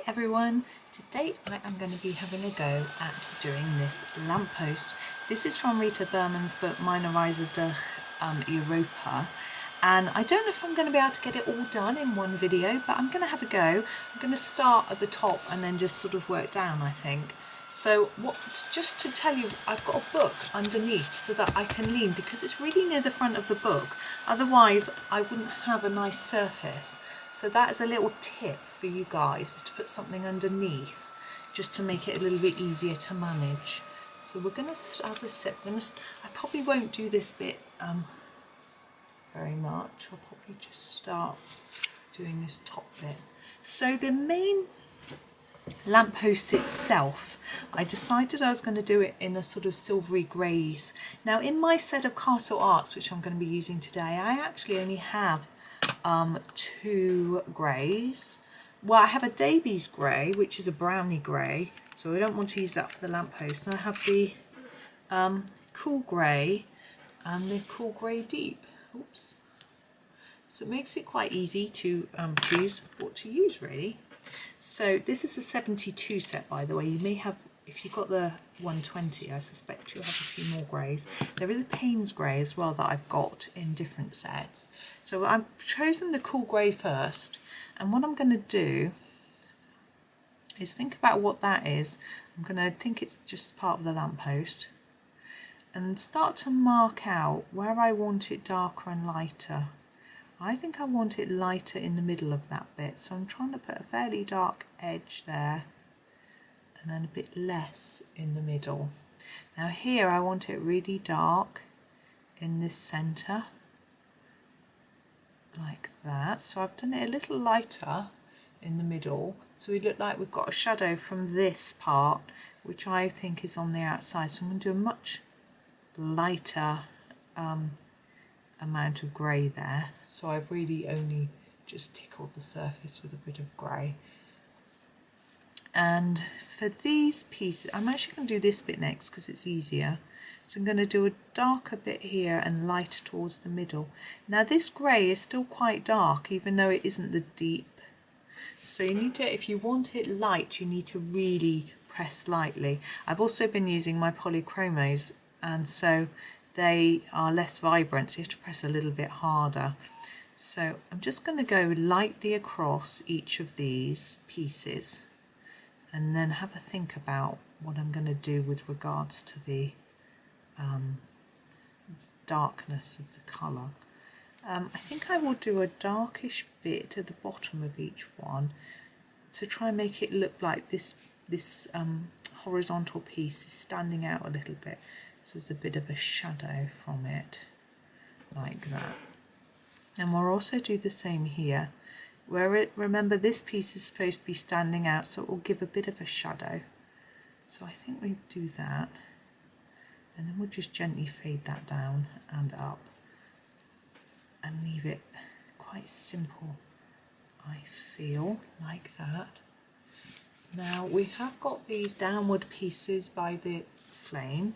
Hi everyone, today I am going to be having a go at doing this lamppost. This is from Rita Berman's book Meine Reise Durch Europa, and I don't know if I'm going to be able to get it all done in one video, but I'm going to have a go. I'm going to start at the top and then just sort of work down, I think. So just to tell you, I've got a book underneath so that I can lean, because it's really near the front of the book, otherwise I wouldn't have a nice surface. So that is a little tip for you guys, is to put something underneath just to make it a little bit easier to manage. So we're going to, as I said, I probably won't do this bit very much. I'll probably just start doing this top bit. So the main lamppost itself, I decided I was going to do it in a sort of silvery greys. Now in my set of Castle Arts, which I'm going to be using today, I actually only have two greys. Well, I have a Davies grey, which is a browny grey, so I don't want to use that for the lamppost. And I have the cool grey and the cool grey deep. Oops. So it makes it quite easy to choose what to use, really. So this is the 72 set, by the way. You may have, if you've got the 120, I suspect you'll have a few more greys. There is a Payne's grey as well that I've got in different sets. So I've chosen the cool grey first, and what I'm going to do is think about what that is. I'm going to think it's just part of the lamppost, and start to mark out where I want it darker and lighter. I think I want it lighter in the middle of that bit, so I'm trying to put a fairly dark edge there and then a bit less in the middle. Now here I want it really dark in this centre, like that. So I've done it a little lighter in the middle, so we look like we've got a shadow from this part, which I think is on the outside. So I'm going to do a much lighter amount of grey there. So I've really only just tickled the surface with a bit of grey. And for these pieces, I'm actually going to do this bit next because it's easier. So I'm going to do a darker bit here and lighter towards the middle. Now this grey is still quite dark, even though it isn't the deep. So you need to, if you want it light, you need to really press lightly. I've also been using my polychromos, and so they are less vibrant, so you have to press a little bit harder. So I'm just going to go lightly across each of these pieces and then have a think about what I'm going to do with regards to the darkness of the colour. I think I will do a darkish bit at the bottom of each one to try and make it look like this horizontal piece is standing out a little bit. So there's a bit of a shadow from it, like that. And we'll also do the same here, where remember this piece is supposed to be standing out, so it will give a bit of a shadow. So I think we do that, and then we'll just gently fade that down and up and leave it quite simple, I feel, like that. Now we have got these downward pieces by the flame,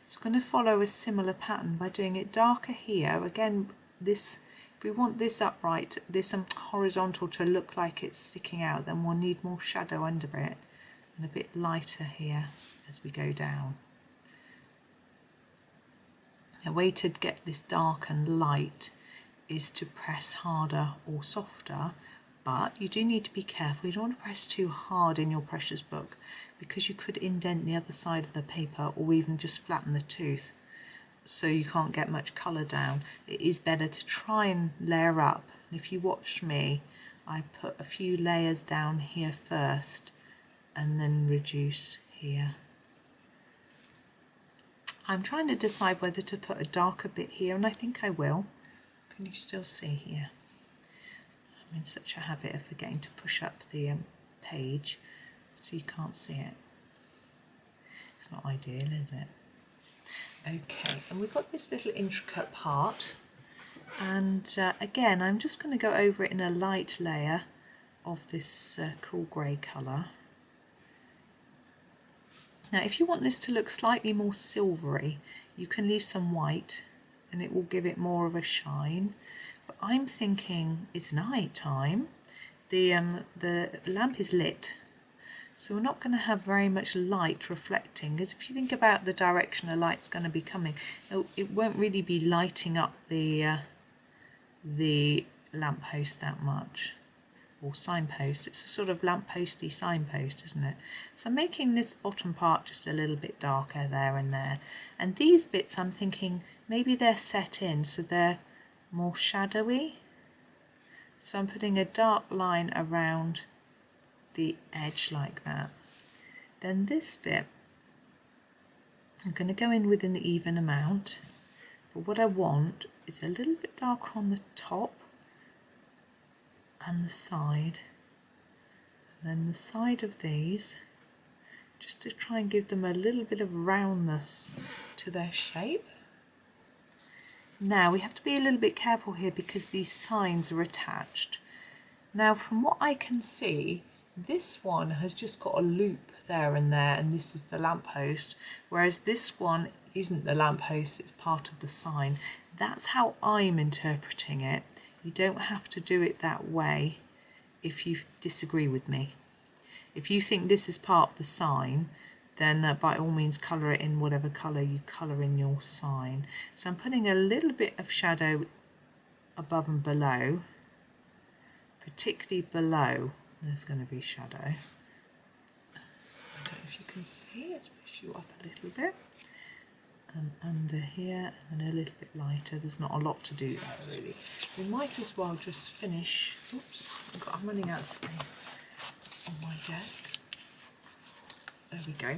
so we're going to follow a similar pattern by doing it darker here. Again, this, if we want this upright, this horizontal to look like it's sticking out, then we'll need more shadow under it, and a bit lighter here as we go down. A way to get this dark and light is to press harder or softer, but you do need to be careful. You don't want to press too hard in your precious book, because you could indent the other side of the paper or even just flatten the tooth, so you can't get much colour down. It is better to try and layer up. And if you watched me, I put a few layers down here first and then reduce here. I'm trying to decide whether to put a darker bit here, and I think I will. Can you still see here? I'm in such a habit of forgetting to push up the page so you can't see it. It's not ideal, is it? Okay, and we've got this little intricate part, and again I'm just going to go over it in a light layer of this cool grey colour. Now if you want this to look slightly more silvery, you can leave some white and it will give it more of a shine. But I'm thinking it's night time, the lamp is lit, So we're not going to have very much light reflecting, because if you think about the direction the light's going to be coming, it won't really be lighting up the lamppost that much, or signpost. It's a sort of lampposty signpost, isn't it? So I'm making this bottom part just a little bit darker there and there, and these bits I'm thinking maybe they're set in so they're more shadowy. So I'm putting a dark line around the edge like that. Then this bit I'm going to go in with an even amount, but what I want is a little bit darker on the top and the side, and then the side of these, just to try and give them a little bit of roundness to their shape. Now we have to be a little bit careful here because these signs are attached. Now from what I can see, this one has just got a loop there and there, and this is the lamppost, whereas this one isn't the lamppost, it's part of the sign. That's how I'm interpreting it. You don't have to do it that way if you disagree with me. If you think this is part of the sign, then by all means colour it in whatever colour you colour in your sign. So I'm putting a little bit of shadow above and below, particularly below there's going to be shadow. I don't know if you can see, let's push you up a little bit. And under here, and a little bit lighter. There's not a lot to do there really. We might as well just finish. Oops, I'm running out of space on my desk. There we go.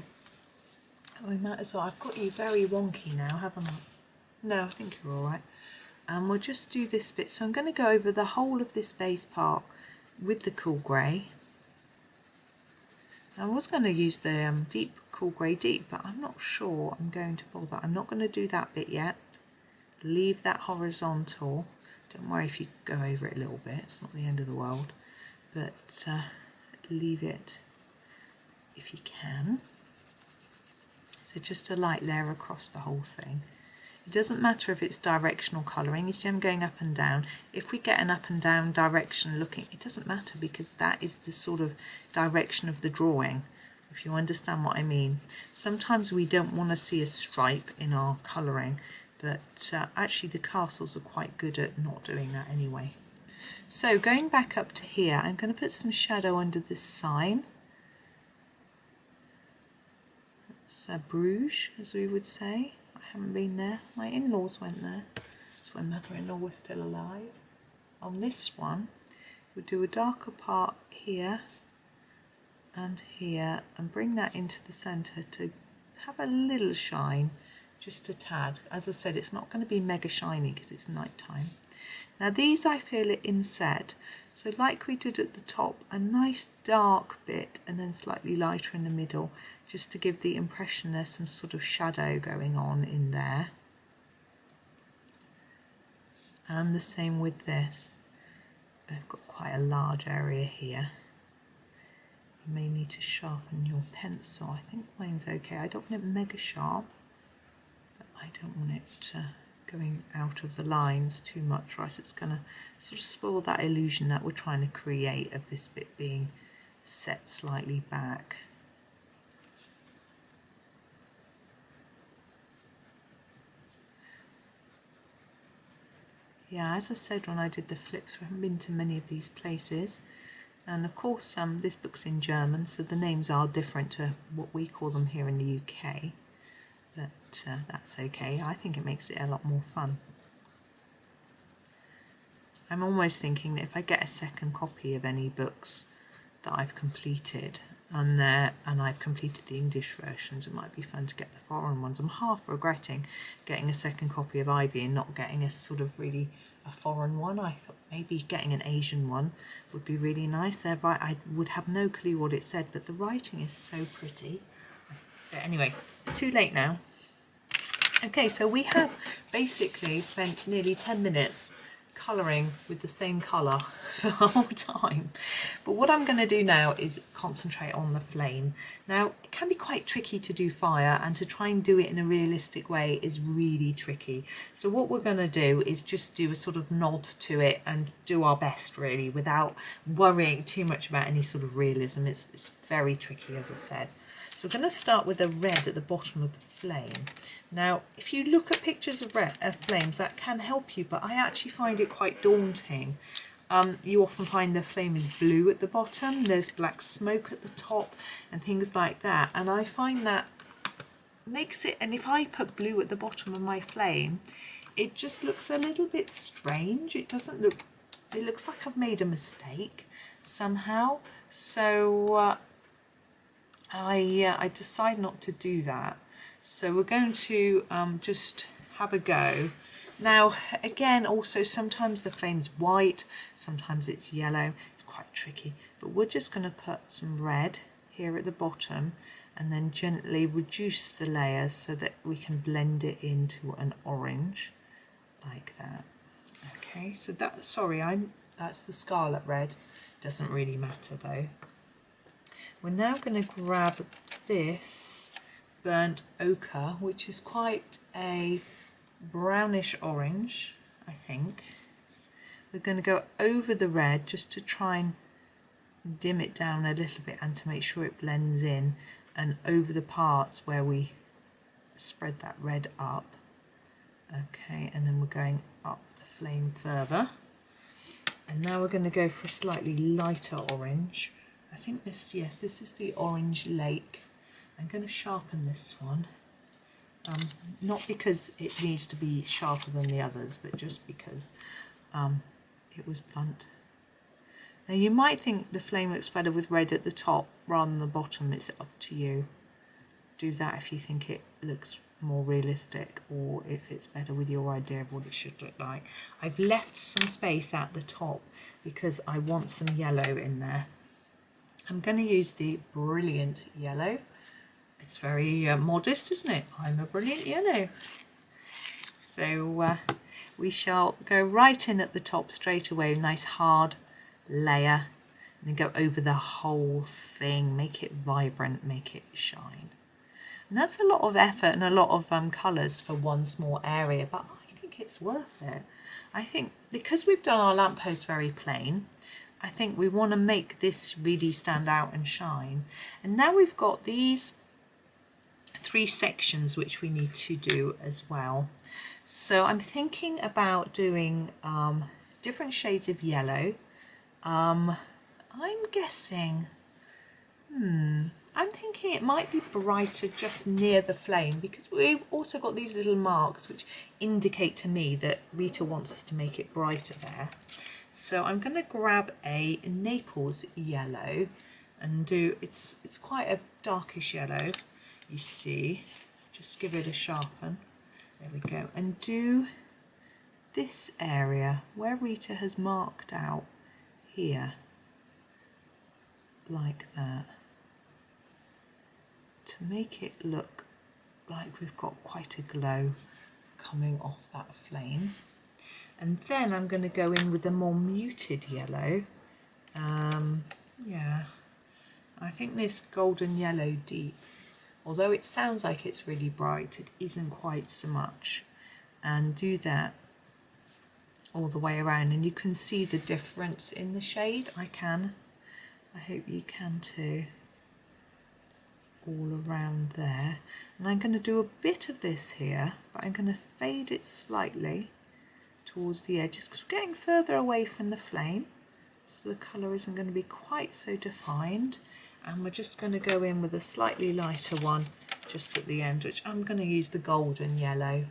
We might as well. I've got you very wonky now, haven't I? No, I think you're all right. And we'll just do this bit. So I'm going to go over the whole of this base part with the cool grey. I was going to use the deep cool grey deep, but I'm not sure I'm going to bother. I'm not going to do that bit yet. Leave that horizontal. Don't worry if you go over it a little bit, it's not the end of the world, but leave it if you can. So just a light layer across the whole thing. It doesn't matter if it's directional colouring. You see I'm going up and down. If we get an up and down direction looking, it doesn't matter because that is the sort of direction of the drawing, if you understand what I mean. Sometimes we don't want to see a stripe in our colouring, but actually the castles are quite good at not doing that anyway. So going back up to here, I'm going to put some shadow under this sign. It's Bruges, as we would say. I haven't been there. My in-laws went there. That's when mother-in-law was still alive. On this one, we'll do a darker part here and here, and bring that into the centre to have a little shine, just a tad. As I said, it's not going to be mega shiny because it's night time. Now these I feel are inset, so like we did at the top, a nice dark bit and then slightly lighter in the middle, just to give the impression there's some sort of shadow going on in there. And the same with this. I've got quite a large area here. You may need to sharpen your pencil. I think mine's okay. I don't want it mega sharp, but I don't want it going out of the lines too much, or else it's going to sort of spoil that illusion that we're trying to create of this bit being set slightly back. Yeah, as I said when I did the flips, we haven't been to many of these places. And of course, this book's in German, so the names are different to what we call them here in the UK. But that's okay. I think it makes it a lot more fun. I'm almost thinking that if I get a second copy of any books that I've completed, and I've completed the English versions, it might be fun to get the foreign ones. I'm half regretting getting a second copy of Ivy and not getting a sort of really a foreign one. I thought maybe getting an Asian one would be really nice. I would have no clue what it said, but the writing is so pretty. But anyway, too late now. Okay, so we have basically spent nearly 10 minutes colouring with the same colour for the whole time. But what I'm going to do now is concentrate on the flame. Now, it can be quite tricky to do fire, and to try and do it in a realistic way is really tricky. So what we're going to do is just do a sort of nod to it and do our best, really, without worrying too much about any sort of realism. It's very tricky, as I said. So we're going to start with the red at the bottom of the flame. Now, if you look at pictures of flames, that can help you, but I actually find it quite daunting. You often find the flame is blue at the bottom, there's black smoke at the top and things like that. And I find that makes it, and if I put blue at the bottom of my flame, it just looks a little bit strange. It doesn't look, it looks like I've made a mistake somehow. So I decide not to do that. So we're going to just have a go. Now, again, also sometimes the flame's white, sometimes it's yellow. It's quite tricky, but we're just going to put some red here at the bottom and then gently reduce the layers so that we can blend it into an orange like that. Okay, so that, sorry, that's the Scarlet Red. Doesn't really matter though. We're now going to grab this burnt ochre, which is quite a brownish orange, I think. We're going to go over the red just to try and dim it down a little bit and to make sure it blends in, and over the parts where we spread that red up. Okay, and then we're going up the flame further. And now we're going to go for a slightly lighter orange. I think this, yes, this is the Orange Lake. I'm going to sharpen this one. Not because it needs to be sharper than the others, but just because it was blunt. Now you might think the flame looks better with red at the top rather than the bottom. It's up to you. Do that if you think it looks more realistic, or if it's better with your idea of what it should look like. I've left some space at the top because I want some yellow in there. I'm going to use the Brilliant Yellow. It's very modest, isn't it? I'm a brilliant yellow. So we shall go right in at the top straight away, nice hard layer, and then go over the whole thing, make it vibrant, make it shine. And that's a lot of effort and a lot of colours for one small area, but I think it's worth it. I think because we've done our lamppost very plain, I think we want to make this really stand out and shine. And now we've got these 3 sections which we need to do as well. So I'm thinking about doing different shades of yellow. I'm guessing, I'm thinking it might be brighter just near the flame, because we've also got these little marks which indicate to me that Rita wants us to make it brighter there. So I'm going to grab a Naples Yellow and do, it's quite a darkish yellow, you see. Just give it a sharpen. There we go. And do this area where Rita has marked out here, like that, to make it look like we've got quite a glow coming off that flame. And then I'm going to go in with a more muted yellow. Yeah, I think this golden yellow deep, although it sounds like it's really bright, it isn't quite so much. And do that all the way around, and you can see the difference in the shade. I hope you can too. All around there. And I'm going to do a bit of this here, but I'm going to fade it slightly towards the edges because we're getting further away from the flame, so the colour isn't going to be quite so defined. And we're just going to go in with a slightly lighter one just at the end, which I'm going to use the golden yellow.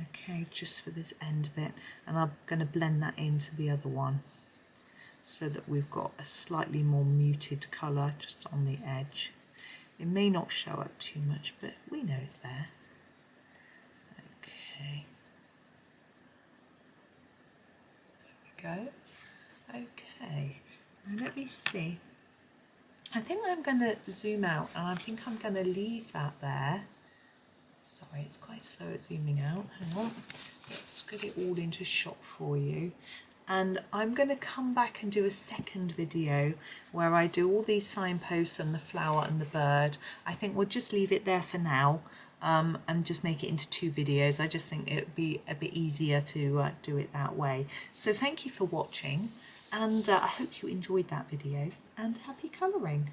Okay, just for this end bit, and I'm going to blend that into the other one so that we've got a slightly more muted colour just on the edge. It may not show up too much, but we know it's there. Okay. There we go. Okay, now let me see. I think I'm going to zoom out, and I think I'm going to leave that there Sorry, it's quite slow at zooming out. Hang on. Let's get it all into shot for you. And I'm going to come back and do a second video where I do all these signposts and the flower and the bird. I think we'll just leave it there for now and just make it into 2 videos. I just think it would be a bit easier to do it that way. So thank you for watching, and I hope you enjoyed that video, and happy colouring.